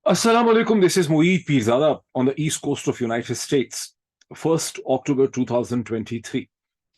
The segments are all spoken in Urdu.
Assalamu alaikum. This is Mueed Pirzada on the east coast of United States. 1st October 2023.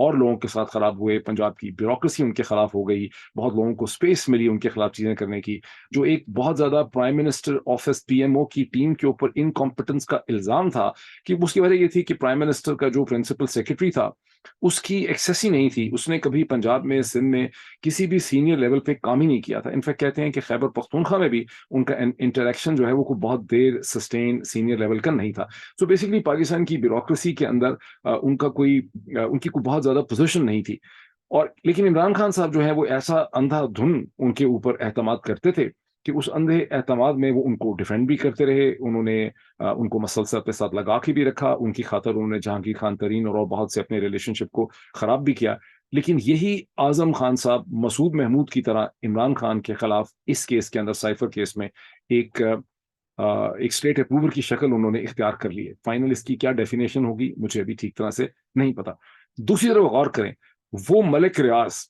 اور لوگوں کے ساتھ خراب ہوئے, پنجاب کی بیوروکریسی ان کے خلاف ہو گئی, بہت لوگوں کو اسپیس ملی ان کے خلاف چیزیں کرنے کی. جو ایک بہت زیادہ prime minister office P M O کی ٹیم کے اوپر انکمپٹنس کا الزام تھا, کہ اس کی وجہ یہ تھی کہ پرائم منسٹر کا جو پرنسپل سیکرٹری تھا اس کی ایکسیس ہی نہیں تھی, اس نے کبھی پنجاب میں, سندھ میں کسی بھی سینئر لیول پہ کام ہی نہیں کیا تھا. انفیکٹ کہتے ہیں کہ خیبر پختونخوا میں بھی ان کا انٹریکشن جو ہے وہ بہت دیر سسٹین سینئر لیول کا نہیں تھا. سو بیسکلی پاکستان کی بیوروکریسی کے اندر ان کی کوئی بہت زیادہ پوزیشن نہیں تھی. اور لیکن عمران خان صاحب جو ہے وہ ایسا اندھا دھن ان کے اوپر اعتماد کرتے تھے کہ اس اندھے اعتماد میں وہ ان کو ڈیفینڈ بھی کرتے رہے. انہوں نے ان کو مسلسل اپنے ساتھ لگا کے بھی رکھا, ان کی خاطر انہوں نے جہانگیر خان ترین اور بہت سے اپنے ریلیشن شپ کو خراب بھی کیا. لیکن یہی اعظم خان صاحب مسعود محمود کی طرح عمران خان کے خلاف اس کیس کے اندر, سائفر کیس میں, ایک اسٹیٹ اپروور کی شکل انہوں نے اختیار کر لی ہے. فائنل اس کی کیا ڈیفینیشن ہوگی مجھے ابھی ٹھیک طرح سے نہیں پتا. دوسری طرف غور کریں, وہ ملک ریاض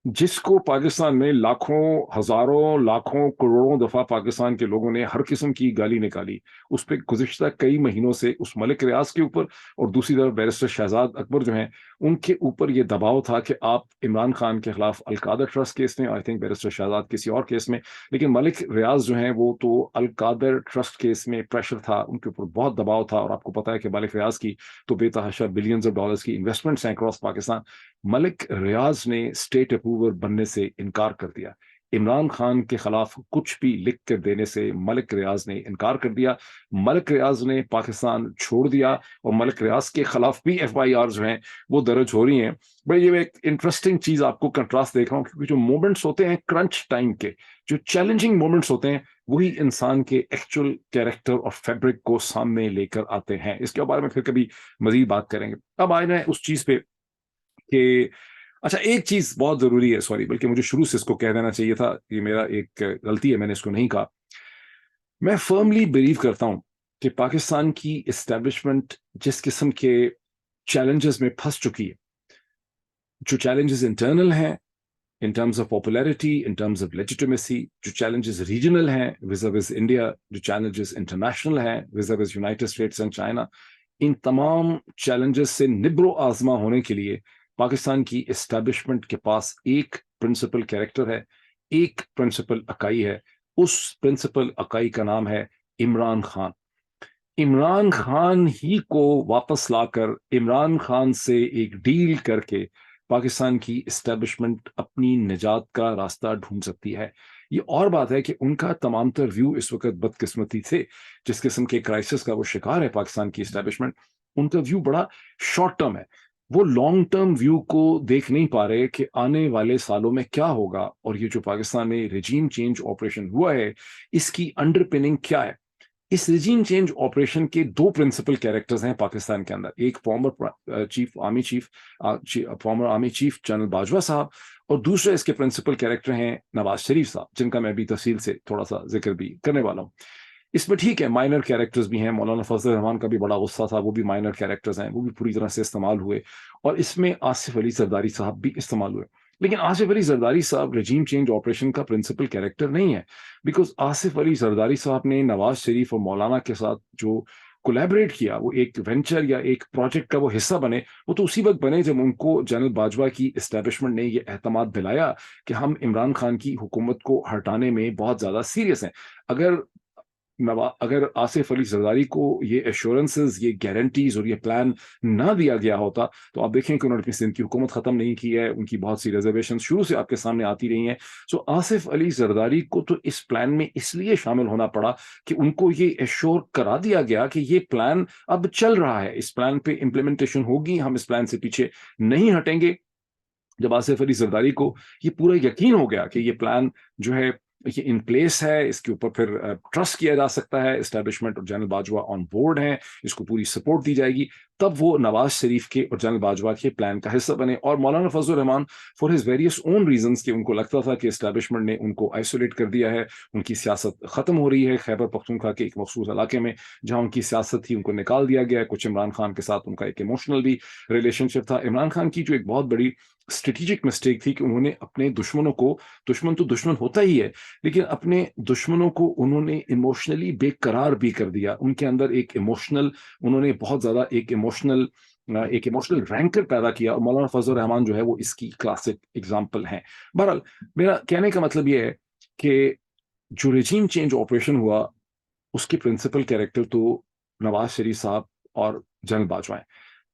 جس کو پاکستان میں لاکھوں, ہزاروں, لاکھوں, کروڑوں دفعہ پاکستان کے لوگوں نے ہر قسم کی گالی نکالی, اس پہ گزشتہ کئی مہینوں سے اس ملک ریاض کے اوپر اور دوسری طرف بیرسٹر شہزاد اکبر جو ہیں ان کے اوپر یہ دباؤ تھا کہ آپ عمران خان کے خلاف القادر ٹرسٹ کیس میں, آئی تھنک بیرسٹر شہزاد کسی اور کیس میں, لیکن ملک ریاض جو ہیں وہ تو القادر ٹرسٹ کیس میں پریشر تھا, ان کے اوپر بہت دباؤ تھا. اور آپ کو پتا ہے کہ ملک ریاض کی تو بے تحاشا بلینز آف ڈالرز کی انویسٹمنٹس ہیں اکراس پاکستان. ملک ریاض نے اسٹیٹ اپروور بننے سے انکار کر دیا. عمران خان کے خلاف کچھ بھی لکھ کر دینے سے ملک ریاض نے انکار کر دیا. ملک ریاض نے پاکستان چھوڑ دیا اور ملک ریاض کے خلاف بھی ایف آئی آر جو ہیں وہ درج ہو رہی ہیں. بھائی یہ ایک انٹرسٹنگ چیز آپ کو کنٹراسٹ دیکھ رہا ہوں, کیونکہ جو مومنٹس ہوتے ہیں کرنچ ٹائم کے, جو چیلنجنگ مومنٹس ہوتے ہیں, وہی انسان کے ایکچوئل کیریکٹر اور فیبرک کو سامنے لے کر آتے ہیں. اس کے بارے میں پھر کبھی مزید بات کریں گے. اب آئے ہیں اس چیز پہ کہ اچھا ایک چیز بہت ضروری ہے, سوری بلکہ مجھے شروع سے اس کو کہہ دینا چاہیے تھا, یہ میرا ایک غلطی ہے, میں نے اس کو نہیں کہا. میں فرملی بلیو کرتا ہوں کہ پاکستان کی اسٹیبلشمنٹ جس قسم کے چیلنجز میں پھنس چکی ہے, جو چیلنجز انٹرنل ہیں in terms of popularity, in terms of legitimacy, جو challenges regional ہیں vis-a-vis India, جو challenges international ہیں vis-a-vis United States and China, ان تمام challenges سے نبر و آزما ہونے کے لیے پاکستان کی اسٹیبلشمنٹ کے پاس ایک پرنسپل کیریکٹر ہے, ایک پرنسپل اکائی ہے. اس پرنسپل اکائی کا نام ہے عمران خان. عمران خان ہی کو واپس لا کر, عمران خان سے ایک ڈیل کر کے پاکستان کی اسٹیبلشمنٹ اپنی نجات کا راستہ ڈھونڈ سکتی ہے. یہ اور بات ہے کہ ان کا تمام تر ویو اس وقت بدقسمتی سے جس قسم کے کرائسس کا وہ شکار ہے پاکستان کی اسٹیبلشمنٹ, ان کا ویو بڑا شارٹ ٹرم ہے. وہ لانگ ٹرم ویو کو دیکھ نہیں پا رہے کہ آنے والے سالوں میں کیا ہوگا, اور یہ جو پاکستان میں رجیم چینج آپریشن ہوا ہے اس کی انڈر پننگ کیا ہے. اس رجیم چینج آپریشن کے دو پرنسپل کیریکٹرز ہیں پاکستان کے اندر, ایک former army chief general Bajwa صاحب, اور دوسرے اس کے پرنسپل کیریکٹر ہیں نواز شریف صاحب, جن کا میں بھی تفصیل سے تھوڑا سا ذکر بھی کرنے والا ہوں. اس میں ٹھیک ہے مائنر کیریکٹرز بھی ہیں, مولانا فضل الرحمان کا بھی بڑا غصہ تھا, وہ بھی مائنر کیریکٹرز ہیں, وہ بھی پوری طرح سے استعمال ہوئے, اور اس میں آصف علی زرداری صاحب بھی استعمال ہوئے. لیکن آصف علی زرداری صاحب رجیم چینج آپریشن کا پرنسپل کیریکٹر نہیں ہے, بیکاز آصف علی زرداری صاحب نے نواز شریف اور مولانا کے ساتھ جو کولیبریٹ کیا, وہ ایک وینچر یا ایک پروجیکٹ کا وہ حصہ بنے, وہ تو اسی وقت بنے جب ان کو جنرل باجوہ کی اسٹیبلشمنٹ نے یہ اعتماد دلایا کہ ہم عمران خان کی حکومت کو ہٹانے میں بہت زیادہ سیریس ہیں. اگر آصف علی زرداری کو یہ ایشورنسز, یہ گارنٹیز اور یہ پلان نہ دیا گیا ہوتا تو آپ دیکھیں کہ انہوں نے اپنی سندھ کی حکومت ختم نہیں کی ہے, ان کی بہت سی ریزرویشن شروع سے آپ کے سامنے آتی رہی ہیں. سو آصف علی زرداری کو تو اس پلان میں اس لیے شامل ہونا پڑا کہ ان کو یہ ایشور کرا دیا گیا کہ یہ پلان اب چل رہا ہے, اس پلان پہ امپلیمنٹیشن ہوگی, ہم اس پلان سے پیچھے نہیں ہٹیں گے. جب آصف علی زرداری کو یہ پورا یقین ہو گیا کہ یہ پلان جو ہے یہ ان پلیس ہے, اس کے اوپر پھر ٹرسٹ کیا جا سکتا ہے, اسٹیبلشمنٹ اور جنرل باجوہ آن بورڈ ہیں, اس کو پوری سپورٹ دی جائے گی, تب وہ نواز شریف کے اور جنرل باجوہ کے پلان کا حصہ بنے. اور Maulana Fazl ur Rehman for his various own reasons کہ ان کو لگتا تھا کہ اسٹیبلشمنٹ نے ان کو آئسولیٹ کر دیا ہے, ان کی سیاست ختم ہو رہی ہے خیبر پختونخوا کے ایک مخصوص علاقے میں جہاں ان کی سیاست تھی, ان کو نکال دیا گیا ہے. کچھ عمران خان کے ساتھ ان کا ایک ایموشنل بھی ریلیشن شپ تھا. عمران خان کی جو ایک بہت بڑی اسٹریٹجک مسٹیک تھی کہ انہوں نے اپنے دشمنوں کو, دشمن تو دشمن ہوتا ہی ہے, لیکن اپنے دشمنوں کو انہوں نے ایموشنلی بے قرار بھی کر دیا. ان کے اندر ایک ایموشنل, انہوں نے بہت زیادہ ایک ایموشنل ایک ایموشنل رینکر پیدا کیا, اور مولانا فضل الرحمان جو ہے وہ اس کی کلاسک اگزامپل ہیں. بہرحال میرا کہنے کا مطلب یہ ہے کہ جو ریجیم چینج آپریشن ہوا اس کے پرنسپل کیریکٹر تو نواز شریف صاحب اور جنرل باجوہ ہیں.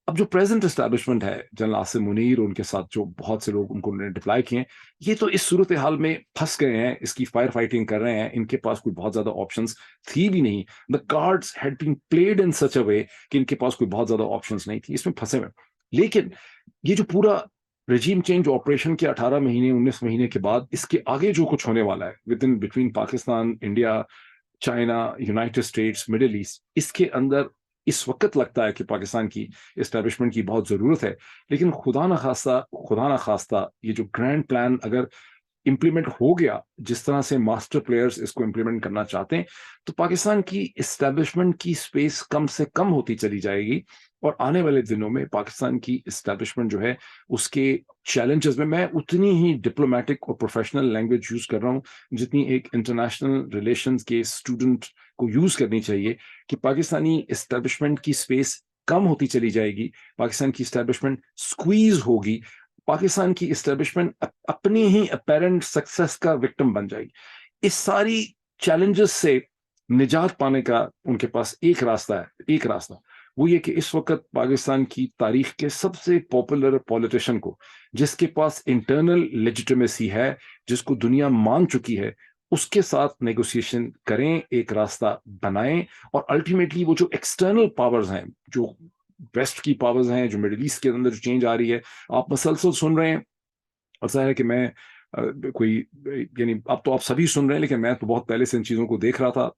اب جو پریزنٹ اسٹیبلشمنٹ ہے, جنرل آصم منیر ان کے ساتھ جو بہت سے لوگ ان کو ڈپلائی کیے ہیں, یہ تو اس صورتحال میں پھنس گئے ہیں, اس کی فائر فائٹنگ کر رہے ہیں. ان کے پاس کوئی بہت زیادہ آپشنس تھی بھی نہیں. The cards had been played in such a way کہ ان کے پاس کوئی بہت زیادہ آپشنس نہیں تھی, اس میں پھنسے ہوئے. لیکن یہ جو پورا رجیم چینج آپریشن کے 18 مہینے 19 مہینے کے بعد اس کے آگے جو کچھ ہونے والا ہے with in between Pakistan, India, China, United States, Middle East, اس کے اندر اس وقت لگتا ہے کہ پاکستان کی اسٹیبلشمنٹ کی بہت ضرورت ہے. لیکن خدا نہ خواستہ یہ جو گرینڈ پلان اگر امپلیمنٹ ہو گیا جس طرح سے ماسٹر پلیئرز اس کو امپلیمنٹ کرنا چاہتے ہیں, تو پاکستان کی اسٹیبلشمنٹ کی سپیس کم سے کم ہوتی چلی جائے گی. اور آنے والے دنوں میں پاکستان کی اسٹیبلشمنٹ جو ہے اس کے چیلنجز میں اتنی ہی ڈپلومیٹک اور پروفیشنل لینگویج یوز کر رہا ہوں جتنی ایک انٹرنیشنل ریلیشنز کے اسٹوڈنٹ کو یوز کرنی چاہیے, کہ پاکستانی اسٹیبلشمنٹ کی سپیس کم ہوتی چلی جائے گی, پاکستان کی اسٹیبلشمنٹ سکویز ہوگی, پاکستان کی اسٹیبلشمنٹ اپنی ہی اپیرنٹ سکسیس کا وکٹم بن جائے گی. اس ساری چیلنجز سے نجات پانے کا ان کے پاس ایک راستہ وہ یہ کہ اس وقت پاکستان کی تاریخ کے سب سے پاپولر پولیٹیشین کو, جس کے پاس انٹرنل لیجیٹمیسی ہے, جس کو دنیا مان چکی ہے, اس کے ساتھ نیگوسیشن کریں, ایک راستہ بنائیں. اور الٹیمیٹلی وہ جو ایکسٹرنل پاورز ہیں, جو ویسٹ کی پاورز ہیں, جو مڈل ایسٹ کے اندر جو چینج آ رہی ہے, آپ مسلسل سن رہے ہیں. اور ظاہر ہے کہ میں کوئی یعنی اب تو آپ سبھی سن رہے ہیں, لیکن میں تو بہت پہلے سے ان چیزوں کو دیکھ رہا تھا.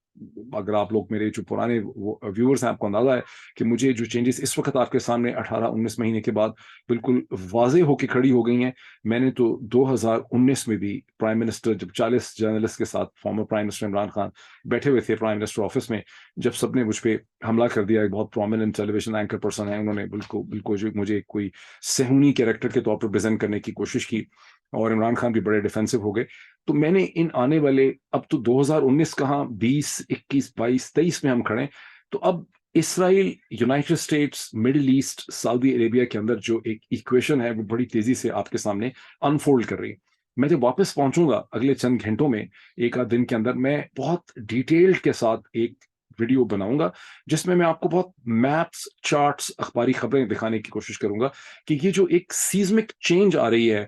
اگر آپ لوگ میرے جو پرانے ویورز ہیں, آپ کو اندازہ ہے کہ مجھے جو چینجز اس وقت آپ کے سامنے 18-19 مہینے کے بعد بالکل واضح ہو کے کھڑی ہو گئی ہیں. میں نے تو 2019 میں بھی پرائم منسٹر, جب 40 جرنلسٹ کے ساتھ former prime minister Imran Khan بیٹھے ہوئے تھے پرائم منسٹر آفس میں, جب سب نے مجھ پہ حملہ کر دیا, ایک بہت پرومیننٹ ٹیلی ویژن اینکر پرسن ہے, انہوں نے بالکل مجھے کوئی صہیونی کیریکٹر کے طور پر پریزنٹ کرنے کی کوشش کی, اور عمران خان بھی بڑے ڈیفینسو ہو گئے. تو میں نے ان آنے والے, اب تو 2019 کہاں, 20, 21, 22, 23 میں ہم کھڑے, تو اب اسرائیل, یونائٹڈ اسٹیٹس, مڈل ایسٹ, سعودی عربیہ کے اندر جو ایک ایکویشن ہے وہ بڑی تیزی سے آپ کے سامنے انفولڈ کر رہی ہے. میں جب واپس پہنچوں گا اگلے چند گھنٹوں میں, ایک آدھ دن کے اندر, میں بہت ڈیٹیلڈ کے ساتھ ایک ویڈیو بناؤں گا جس میں آپ کو بہت میپس, چارٹس, اخباری خبریں دکھانے کی کوشش کروں گا کہ یہ جو ایک سیزمک چینج آ رہی ہے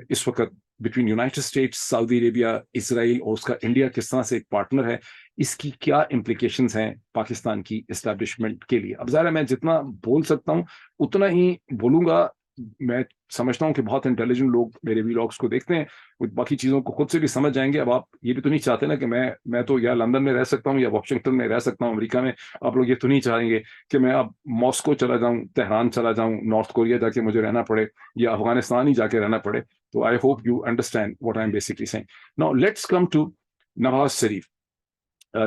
اس وقت بٹوین یونائٹڈ اسٹیٹس, سعودی عربیہ, اسرائیل, اور اس کا انڈیا کس طرح سے ایک پارٹنر ہے, اس کی کیا امپلیکیشنز ہیں پاکستان کی اسٹیبلشمنٹ کے لیے. اب ظاہر ہے میں جتنا بول سکتا ہوں اتنا ہی بولوں گا. میں سمجھتا ہوں کہ بہت انٹیلیجنٹ لوگ میرے ویلاگس کو دیکھتے ہیں, باقی چیزوں کو خود سے بھی سمجھ جائیں گے. اب آپ یہ بھی تو نہیں چاہتے نا کہ میں تو یا لندن میں رہ سکتا ہوں یا واشنگٹن میں رہ سکتا ہوں, امریکہ میں. آپ لوگ یہ تو نہیں چاہیں گے کہ میں اب ماسکو چلا جاؤں, تہران چلا جاؤں, نارتھ کوریا جا کے مجھے رہنا پڑے, یا افغانستان ہی جا کے رہنا پڑے. تو I hope you understand what I'm basically saying. Now let's come to Nawaz Sharif,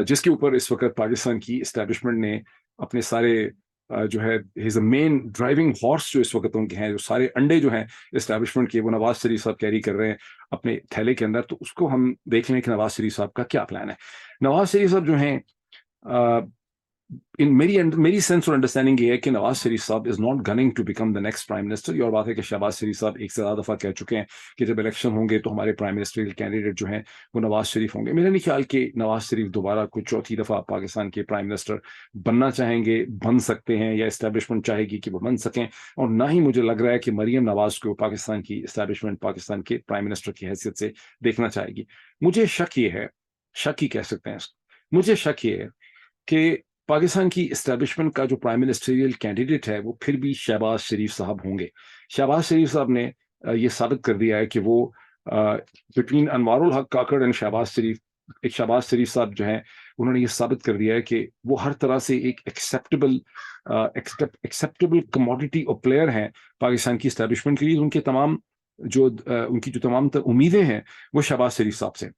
جس کے اوپر اس وقت پاکستان کی اسٹیبلشمنٹ نے اپنے سارے جو ہے ہز اے مین ڈرائیونگ ہارس جو اس وقت ان کے ہیں, جو سارے انڈے جو ہیں اسٹیبلشمنٹ کے, وہ نواز شریف صاحب کیری کر رہے ہیں اپنے تھیلے کے اندر. تو اس کو ہم دیکھ لیں کہ نواز شریف صاحب کا کیا پلان ہے. نواز شریف صاحب جو ہیں, میری سینس اور انڈرسٹینڈنگ یہ ہے کہ نواز شریف صاحب is not going to become the next prime minister. یہ اور بات ہے کہ شہباز شریف صاحب ایک سے زیادہ دفعہ کہہ چکے ہیں کہ جب الیکشن ہوں گے تو ہمارے پرائم منسٹر کینڈیڈیٹ جو ہیں وہ نواز شریف ہوں گے. میرا نہیں خیال کہ نواز شریف دوبارہ کوئی چوتھی دفعہ پاکستان کے پرائم منسٹر بننا چاہیں گے, بن سکتے ہیں, یا اسٹیبلشمنٹ چاہے گی کہ وہ بن سکیں. اور نہ ہی مجھے لگ رہا ہے کہ مریم نواز کو پاکستان کی اسٹیبلشمنٹ پاکستان کے پرائم منسٹر کی حیثیت سے دیکھنا چاہے گی. مجھے شک یہ ہے, شک ہی کہہ سکتے ہیں اس کو, مجھے شک یہ ہے کہ پاکستان کی اسٹیبلشمنٹ کا جو پرائم منسٹریل کینڈیڈیٹ ہے وہ پھر بھی شہباز شریف صاحب ہوں گے. شہباز شریف صاحب نے یہ ثابت کر دیا ہے کہ وہ between Anwar ul Haq Kakar and Shahbaz شریف صاحب جو ہیں, انہوں نے یہ ثابت کر دیا ہے کہ وہ ہر طرح سے ایک ایکسیپٹیبل کموڈیٹی اور پلیئر ہیں پاکستان کی اسٹیبلشمنٹ کے لیے. ان کی جو تمام تر امیدیں ہیں وہ شہباز شریف صاحب سے.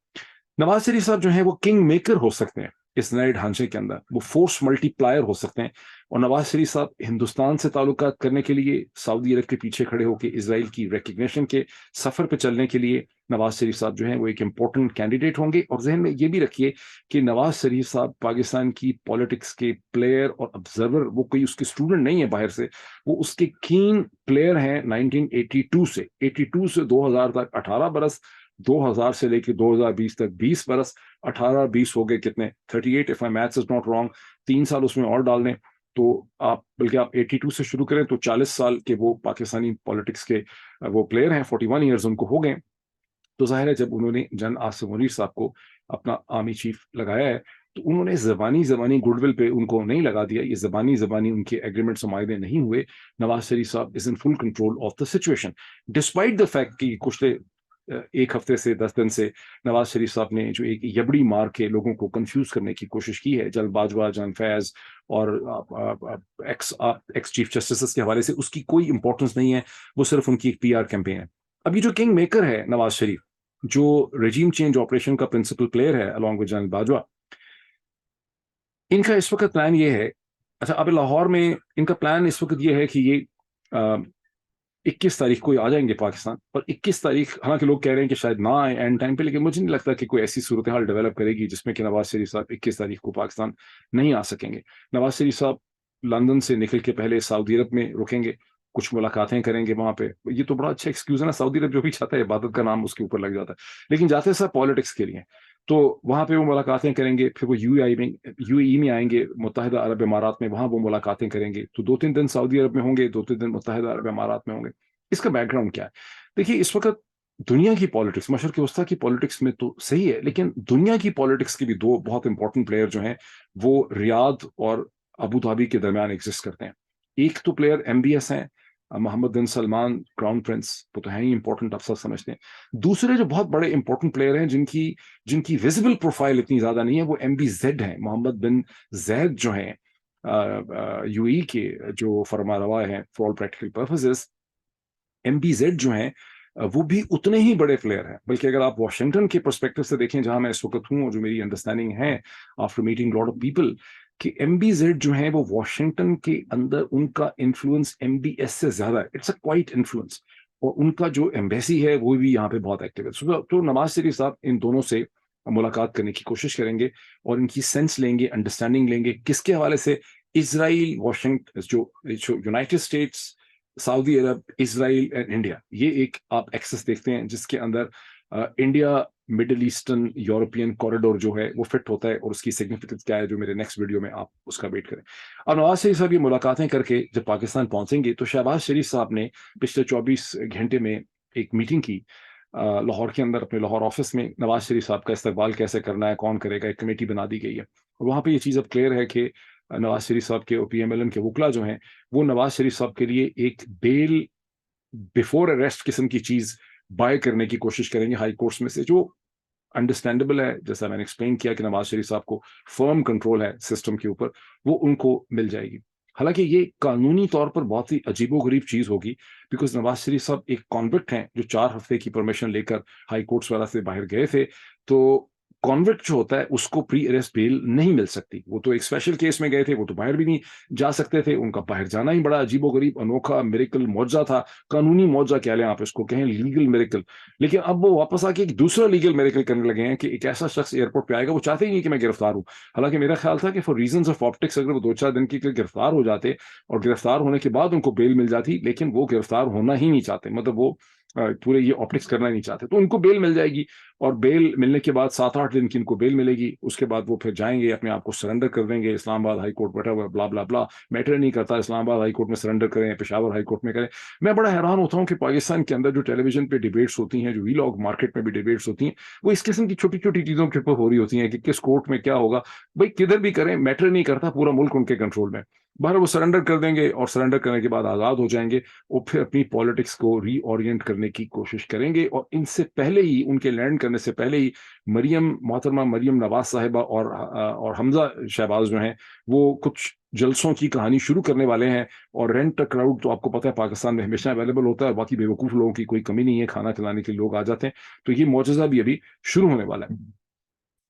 نواز شریف صاحب جو ہیں وہ کنگ میکر ہو سکتے ہیں, اس نئے ڈھانچے کے اندر وہ فورس ملٹی پلائر ہو سکتے ہیں. اور نواز شریف صاحب ہندوستان سے تعلقات کرنے کے لیے سعودی عرب کے پیچھے کھڑے ہو کے اسرائیل کی ریکگنیشن کے سفر پہ چلنے کے لیے نواز شریف صاحب جو ہیں وہ ایک امپورٹنٹ کینڈیڈیٹ ہوں گے. اور ذہن میں یہ بھی رکھیے کہ نواز شریف صاحب پاکستان کی پالیٹکس کے پلیئر اور آبزرور، وہ کوئی اس کے اسٹوڈنٹ نہیں ہے باہر سے، وہ اس کے کین پلیئر ہیں 1982 سے 82 سے 2000 تک 18 برس، 2000 سے لے کے 2020 تک 20 برس، 18 20 ہو گئے کتنے 38 if my maths is not wrong، 3 سال اس میں اور ڈال دیں تو آپ بلکہ آپ 82 سے شروع کریں تو 40 سال کے وہ پاکستانی پالیٹکس کے وہ پلیئر ہیں، 41 ایئرز ان کو ہو گئے. تو ظاہر ہے جب انہوں نے جن آصف منیر صاحب کو اپنا آرمی چیف لگایا ہے تو انہوں نے زبانی گڈ ول پہ ان کو نہیں لگا دیا، یہ زبانی ان کے ایگریمنٹس و معاہدے نہیں ہوئے. نواز شریف صاحب is in full control of the situation despite the fact کہ پچھلے ایک ہفتے سے 10 دن سے نواز شریف صاحب نے جو ایک یبڑی مار کے لوگوں کو کنفیوز کرنے کی کوشش کی ہے جل باجوہ، جان فیض اور ایکس چیف جسٹس کے حوالے سے، اس کی کوئی امپورٹنس نہیں ہے، وہ صرف ان کی ایک پی آر کیمپین ہے. اب یہ جو کنگ میکر ہے نواز شریف، جو رجیم چینج آپریشن کا پرنسپل پلیئر ہے along with جنرل باجوہ، ان کا اس وقت پلان یہ ہے، اچھا اب لاہور میں ان کا پلان اس وقت یہ ہے کہ یہ 21 تاریخ کو آ جائیں گے پاکستان، اور 21 تاریخ حالانکہ لوگ کہہ رہے ہیں کہ شاید نہ آئے اینڈ ٹائم پہ، لیکن مجھے نہیں لگتا کہ کوئی ایسی صورتحال ڈیولپ کرے گی جس میں کہ نواز شریف صاحب 21 تاریخ کو پاکستان نہیں آ سکیں گے. نواز شریف صاحب لندن سے نکل کے پہلے سعودی عرب میں رکیں گے، کچھ ملاقاتیں کریں گے وہاں پہ. یہ تو بڑا اچھا ایکسکیوز ہے نا، سعودی عرب جو بھی چاہتا ہے عبادت کا نام اس کے اوپر لگ جاتا ہے، لیکن جاتے سر پالیٹکس کے لیے، تو وہاں پہ وہ ملاقاتیں کریں گے. پھر وہ یو اے میں آئیں گے، متحدہ عرب امارات میں، وہاں وہ ملاقاتیں کریں گے. تو 2-3 دن سعودی عرب میں ہوں گے، 2-3 دن متحدہ عرب امارات میں ہوں گے. اس کا بیک گراؤنڈ کیا ہے؟ دیکھیے اس وقت دنیا کی پالیٹکس، مشرق وسطیٰ کی پالیٹکس میں تو صحیح ہے، لیکن دنیا کی پالیٹکس کے بھی دو بہت امپورٹنٹ پلیئر جو ہیں وہ ریاض اور ابو ظہبی کے درمیان ایگزسٹ کرتے ہیں. ایک تو پلیئر MBS ہیں، محمد بن سلمان کراؤن پرنس، وہ تو ہیں ہی امپورٹنٹ، افسر سمجھتے ہیں. دوسرے جو بہت بڑے امپورٹنٹ پلیئر ہیں جن کی ویزیبل پروفائل اتنی زیادہ نہیں ہے، وہ MBZ ہیں، محمد بن زید جو ہیں UAE کے جو فرما روا ہیں for all practical purposes. MBZ جو ہیں وہ بھی اتنے ہی بڑے پلیئر ہیں، بلکہ اگر آپ واشنگٹن کے پرسپیکٹو سے دیکھیں جہاں میں اس وقت ہوں اور جو میری انڈرسٹینڈنگ ہے after meeting lot of people, کہ MBZ جو ہیں وہ واشنگٹن کے اندر ان کا انفلوئنس MBS سے زیادہ ہے، اٹس اے کوائٹ انفلوئنس، اور ان کا جو ایمبیسی ہے وہ بھی یہاں پہ بہت ایکٹیو ہے. تو نواز شریف صاحب ان دونوں سے ملاقات کرنے کی کوشش کریں گے اور ان کی سینس لیں گے، انڈرسٹینڈنگ لیں گے. کس کے حوالے سے؟ اسرائیل، واشنگٹن، جو یونائٹڈ اسٹیٹس، سعودی عرب، اسرائیل اینڈ انڈیا، یہ ایک آپ ایکسس دیکھتے ہیں جس کے اندر India Middle Eastern European corridor جو ہے وہ فٹ ہوتا ہے، اور اس کی سگنیفیکینس کیا ہے جو میرے نیکسٹ ویڈیو میں آپ اس کا ویٹ کریں. اور نواز شریف صاحب یہ ملاقاتیں کر کے جب پاکستان پہنچیں گے تو شہباز شریف صاحب نے پچھلے 24 گھنٹے میں ایک میٹنگ کی لاہور کے اندر، اپنے لاہور آفس میں. نواز شریف صاحب کا استقبال کیسے کرنا ہے، کون کرے گا، ایک کمیٹی بنا دی گئی ہے. اور وہاں پہ یہ چیز اب کلیئر ہے کہ نواز شریف صاحب کے PMLN کے وکلا جو ہیں وہ نواز شریف صاحب کے لیے ایک بیل بیفور اریسٹ قسم کی چیز بائی کرنے کی کوشش کریں گے ہائی کورٹس میں سے، جو انڈرسٹینڈیبل ہے. جیسا میں نے ایکسپلین کیا کہ نواز شریف صاحب کو فرم کنٹرول ہے سسٹم کے اوپر، وہ ان کو مل جائے گی. حالانکہ یہ قانونی طور پر بہت ہی عجیب و غریب چیز ہوگی، بیکاز نواز شریف صاحب ایک کانوکٹ ہیں جو 4 ہفتے کی پرمیشن لے کر ہائی کورٹس والا سے باہر گئے تھے. تو کانوکٹ جو ہوتا ہے اس کو پری اریسٹ بیل نہیں مل سکتی. وہ تو ایک اسپیشل کیس میں گئے تھے، وہ تو باہر بھی نہیں جا سکتے تھے. ان کا باہر جانا ہی بڑا عجیب و غریب، انوکھا، میریکل، معجزہ تھا. قانونی معجزہ کہہ لیں آپ اس کو، کہیں لیگل میریکل. لیکن اب وہ واپس آ کے ایک دوسرا لیگل میریکل کرنے لگے ہیں کہ ایک ایسا شخص ایئرپورٹ پہ آئے گا، وہ چاہتے ہی نہیں کہ میں گرفتار ہوں. حالانکہ میرا خیال تھا کہ فار ریزنز آف آپٹکس اگر وہ 2-4 دن کے گرفتار ہو جاتے اور گرفتار ہونے کے بعد ان کو بیل مل جاتی، لیکن وہ گرفتار ہونا ہی نہیں چاہتے، مطلب وہ پورے یہ آپٹکس کرنا نہیں چاہتے، تو ان کو بیل مل جائے گی. اور بیل ملنے کے بعد 7-8 دن کی ان کو بیل ملے گی. اس کے بعد وہ پھر جائیں گے، اپنے آپ کو سرنڈر کر دیں گے. اسلام آباد ہائی کورٹ بیٹھا ہوا ہے، بلا بلا بلا، میٹر نہیں کرتا اسلام آباد ہائی کورٹ میں سرنڈر کریں، پشاور ہائی کورٹ میں کریں. میں بڑا حیران ہوتا ہوں کہ پاکستان کے اندر جو ٹیلی ویژن پہ ڈیبیٹس ہوتی ہیں، جو وی لاگ مارکیٹ میں بھی ڈیبیٹس ہوتی ہیں، وہ اس قسم کی چھوٹی چھوٹی چیزوں کے اوپر ہو رہی ہوتی ہیں کہ کس کورٹ میں کیا ہوگا. بھائی کدھر بھی کریں میٹر نہیں کرتا، پورا ملک ان کے کنٹرول میں. باہر وہ سرنڈر کر دیں گے اور سرنڈر کرنے کے بعد آزاد ہو جائیں گے، اور پھر اپنی پالیٹکس کو ری اورینٹ کرنے کی کوشش کریں گے. اور ان سے پہلے ہی، ان کے لینڈ کرنے سے پہلے ہی، محترمہ مریم نواز صاحبہ اور حمزہ شہباز جو ہیں وہ کچھ جلسوں کی کہانی شروع کرنے والے ہیں. اور رینٹ کراؤڈ تو آپ کو پتہ ہے پاکستان میں ہمیشہ اویلیبل ہوتا ہے، باقی بیوقوف لوگوں کی کوئی کمی نہیں ہے، کھانا کھلانے کے لوگ آ جاتے ہیں. تو یہ معجزہ بھی ابھی شروع ہونے والا ہے.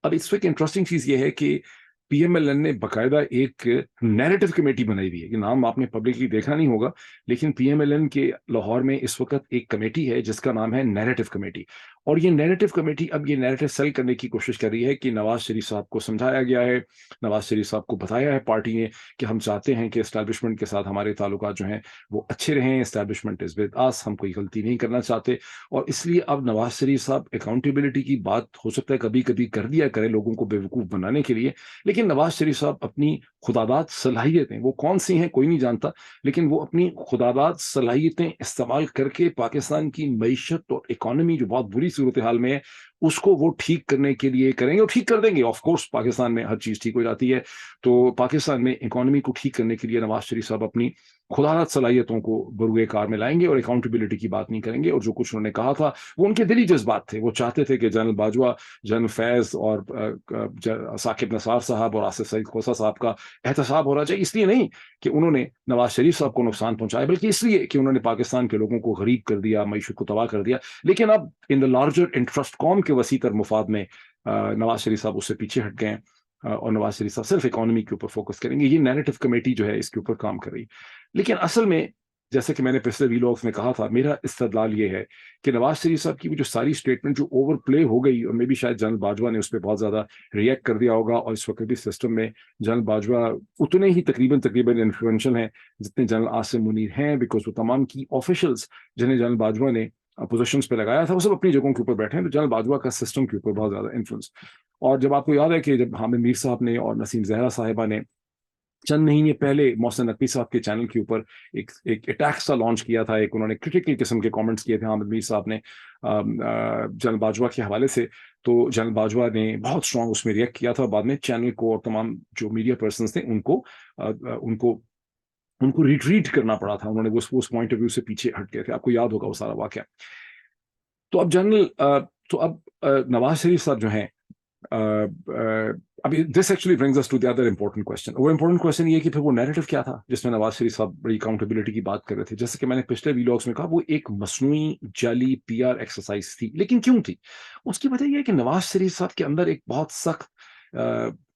اب اس وقت انٹرسٹنگ چیز یہ ہے کہ پی ایم ایل این نے باقاعدہ ایک نیریٹو کمیٹی بنائی ہوئی ہے، یہ نام آپ نے پبلکلی دیکھا نہیں ہوگا، لیکن پی ایم ایل این کے لاہور میں اس وقت ایک کمیٹی ہے جس کا نام ہے نیریٹو کمیٹی. اور یہ نیریٹو کمیٹی اب یہ نیریٹو سیل کرنے کی کوشش کر رہی ہے کہ نواز شریف صاحب کو سمجھایا گیا ہے، نواز شریف صاحب کو بتایا ہے پارٹی نے کہ ہم چاہتے ہیں کہ اسٹیبلشمنٹ کے ساتھ ہمارے تعلقات جو ہیں وہ اچھے رہیں، اسٹیبلشمنٹ از ود اس، ہم کوئی غلطی نہیں کرنا چاہتے. اور اس لیے اب نواز شریف صاحب اکاؤنٹیبلٹی کی بات ہو سکتا ہے کبھی کبھی کر دیا کرے لوگوں کو بیوقوف بنانے کے لیے، لیکن نواز شریف صاحب اپنی خداداد صلاحیتیں وہ کون سی ہیں کوئی نہیں جانتا، لیکن وہ اپنی خداداد صلاحیتیں استعمال کر کے پاکستان کی معیشت اور اکانومی جو بہت بری صورتحال میں ہے اس کو وہ ٹھیک کرنے کے لیے کریں گے، اور ٹھیک کر دیں گے. آف کورس پاکستان میں ہر چیز ٹھیک ہو جاتی ہے، تو پاکستان میں اکانومی کو ٹھیک کرنے کے لیے نواز شریف صاحب اپنی خداداد صلاحیتوں کو بروئے کار میں لائیں گے اور اکاؤنٹیبلٹی کی بات نہیں کریں گے. اور جو کچھ انہوں نے کہا تھا وہ ان کے دلی جذبات تھے، وہ چاہتے تھے کہ جنرل باجوہ، جنرل فیض اور ثاقب نثار صاحب اور آصف سعید کھوسہ صاحب کا احتساب ہونا چاہیے، اس لیے نہیں کہ انہوں نے نواز شریف صاحب کو نقصان پہنچایا، بلکہ اس لیے کہ انہوں نے پاکستان کے لوگوں کو غریب کر دیا، معیشت کو تباہ کر دیا. لیکن اب ان دا لارجر انٹرسٹ قوم کے وسیع تر مفاد میں نواز شریف صاحب اس سے پیچھے ہٹ گئے ہیں، اور نواز شریف صاحب صرف اکانومی کے اوپر فوکس کریں گے. یہ نیریٹو کمیٹی جو ہے اس کے اوپر کام کر رہی. لیکن اصل میں جیسے کہ میں نے پچھلے ویلاگس میں کہا تھا، میرا استدلال یہ ہے کہ نواز شریف صاحب کی وہ جو ساری اسٹیٹمنٹ جو اوور پلے ہو گئی، اور میں بھی شاید جنرل باجوہ نے اس پہ بہت زیادہ ریئیکٹ کر دیا ہوگا، اور اس وقت بھی سسٹم میں جنرل باجوہ اتنے ہی تقریباً انفلوئنشل ہیں جتنے جنرل عاصم منیر ہیں، بیکاز وہ تمام کی آفیشلز جنہیں جنرل باجوہ نے پوزیشنز پہ لگایا تھا وہ سب اپنی جگہوں کے اوپر بیٹھے ہیں، تو جنرل باجوہ کا سسٹم کے اوپر بہت زیادہ انفلوئنس. اور جب آپ کو یاد ہے کہ جب حامد میر صاحب نے اور نسیم زہرا صاحبہ نے چند مہینے پہلے محسن نقوی صاحب کے چینل کے اوپر ایک اٹیک سا لانچ کیا تھا، ایک انہوں نے کریٹیکل قسم کے کامنٹس کیے تھے حامد میر صاحب نے جنرل باجوہ کے حوالے سے، تو جنرل باجوہ نے بہت اسٹرانگ اس میں ریئیکٹ کیا تھا. بعد میں چینل کو اور تمام جو میڈیا پرسنس تھے ان کو ریٹریٹ کرنا پڑا تھا، انہوں نے اس پوائنٹ آف ویو سے پیچھے ہٹ گئے تھے. آپ کو یاد ہوگا وہ سارا واقعہ. تو اب نواز شریف صاحب جو ہیں، ابھی this actually brings us to the other important question. وہ امپورٹنٹ کوسچن یہ کہ پھر وہ نیریٹو کیا تھا جس میں نواز شریف صاحب بڑی اکاؤنٹیبلٹی کی بات کر رہے تھے. جیسے کہ میں نے پچھلے ویلاگس میں کہا، وہ ایک مصنوعی جعلی پی آر ایکسرسائز تھی. لیکن کیوں تھی؟ اس کی وجہ یہ ہے کہ نواز شریف صاحب کے اندر ایک بہت سخت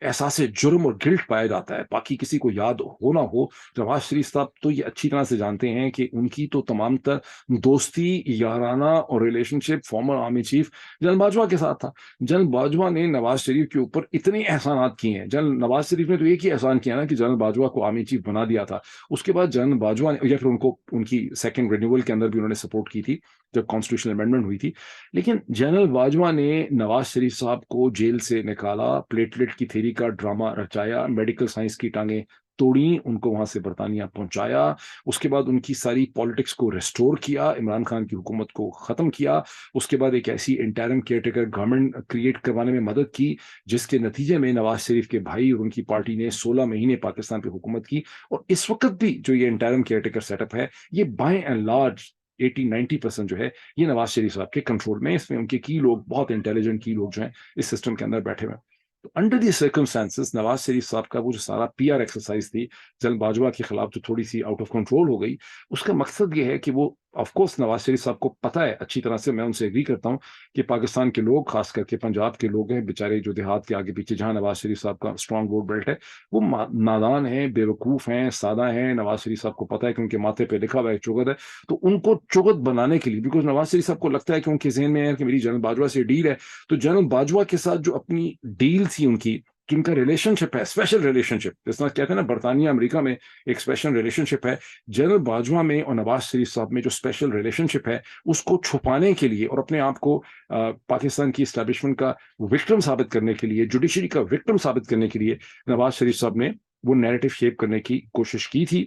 احساس جرم اور گلٹ پایا جاتا ہے. باقی کسی کو یاد ہو نہ ہو، نواز شریف صاحب تو یہ اچھی طرح سے جانتے ہیں کہ ان کی تو تمام تر دوستی، یارانہ اور relationship former army chief general Bajwa کے ساتھ تھا. جنرل باجوہ نے نواز شریف کے اوپر اتنے احسانات کیے ہیں. جنرل نواز شریف نے تو ایک ہی احسان کیا نا کہ جنرل باجوہ کو آرمی چیف بنا دیا تھا. اس کے بعد جنرل باجوہ نے، یا پھر ان کی سیکنڈ رینیول کے اندر بھی انہوں نے سپورٹ کی تھی جب کانسٹیٹیوشنل امینڈمنٹ ہوئی تھی. لیکن جنرل باجوہ نے نواز شریف صاحب کو جیل سے نکالا، پلیٹلیٹ کی تھیری کا ڈرامہ رچایا، میڈیکل سائنس کی ٹانگیں توڑی، ان کو وہاں سے برطانیہ پہنچایا. اس کے بعد ان کی ساری پالیٹکس کو ریسٹور کیا، عمران خان کی حکومت کو ختم کیا. اس کے بعد ایک ایسی interim care taker government create کروانے میں مدد کی جس کے نتیجے میں نواز شریف کے بھائی اور ان کی پارٹی نے 16 مہینے پاکستان پہ حکومت کی. اور اس وقت بھی جو یہ interim caretaker set up ہے، یہ بائیں اینڈ لارج 80-90% جو ہے یہ نواز شریف صاحب کے کنٹرول میں. اس میں ان کے کی لوگ، بہت انٹیلیجنٹ کی لوگ جو ہیں اس سسٹم کے اندر بیٹھے ہوئے. تو انڈر دی سرکمسٹانسز نواز شریف صاحب کا وہ جو سارا پی آر ایکسرسائز تھی جنرل باجوہ کے خلاف جو تھوڑی سی آؤٹ آف کنٹرول ہو گئی، اس کا مقصد یہ ہے کہ وہ آف کورس نواز شریف صاحب کو پتہ ہے اچھی طرح سے، میں ان سے ایگری کرتا ہوں کہ پاکستان کے لوگ، خاص کر کے پنجاب کے لوگ ہیں بیچارے جو دیہات کے آگے پیچھے جہاں نواز شریف صاحب کا اسٹرانگ ووٹ بیلٹ ہے، وہ نادان ہیں، بے وقوف ہیں، سادہ ہیں. نواز شریف صاحب کو پتہ ہے کہ ان کے ماتھے پہ لکھا ہوا ہے چغت ہے، تو ان کو چغت بنانے کے لیے، بیکاز نواز شریف صاحب کو لگتا ہے کہ ان کے ذہن میں ہے کہ میری جنرل باجوہ سے ڈیل ہے، تو جنرل باجوہ کے ساتھ جو اپنی ڈیل تھی ان کی، کہ ان کا ریلیشن شپ ہے، اسپیشل ریلیشن شپ، جس طرح کہتے ہیں نا برطانیہ امریکہ میں ایک اسپیشل ریلیشن شپ ہے، جنرل باجوہ میں اور نواز شریف صاحب میں جو اسپیشل ریلیشن شپ ہے اس کو چھپانے کے لیے اور اپنے آپ کو پاکستان کی اسٹیبلشمنٹ کا وکٹم ثابت کرنے کے لیے، جوڈیشری کا وکٹم ثابت کرنے کے لیے نواز شریف صاحب نے وہ نیریٹو شیپ کرنے کی کوشش کی تھی.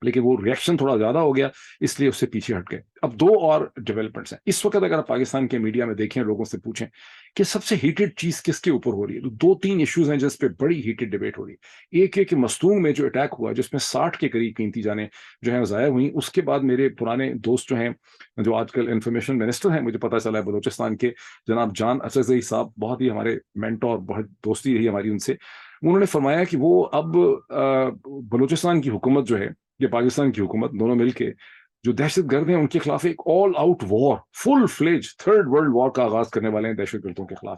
لیکن وہ ریئیکشن تھوڑا زیادہ ہو گیا، اس لیے اس سے پیچھے ہٹ گئے. اب دو اور ڈیولپمنٹس ہیں اس وقت. اگر آپ پاکستان کے میڈیا میں دیکھیں، لوگوں سے پوچھیں کہ سب سے ہیٹڈ چیز کس کے اوپر ہو رہی ہے، تو 2-3 ایشوز ہیں جس پہ بڑی ہیٹڈ ڈیبیٹ ہو رہی ہے. ایک ہے کہ مستونگ میں جو اٹیک ہوا جس میں 60 کے قریب قیمتی جانیں جو ہیں ضائع ہوئیں. اس کے بعد میرے پرانے دوست جو ہیں، جو آج کل انفارمیشن منسٹر ہیں، مجھے پتا چلا ہے بلوچستان کے، جناب جان اچرزئی صاحب، بہت ہی ہمارے مینٹور، بہت دوستی رہی ہماری ان سے. انہوں نے فرمایا کہ وہ اب بلوچستان کی حکومت جو ہے، یہ پاکستان کی حکومت، دونوں مل کے جو دہشت گرد ہیں ان کے خلاف ایک آل آؤٹ وار، فل فلیج تھرڈ ورلڈ وار کا آغاز کرنے والے ہیں دہشت گردوں کے خلاف.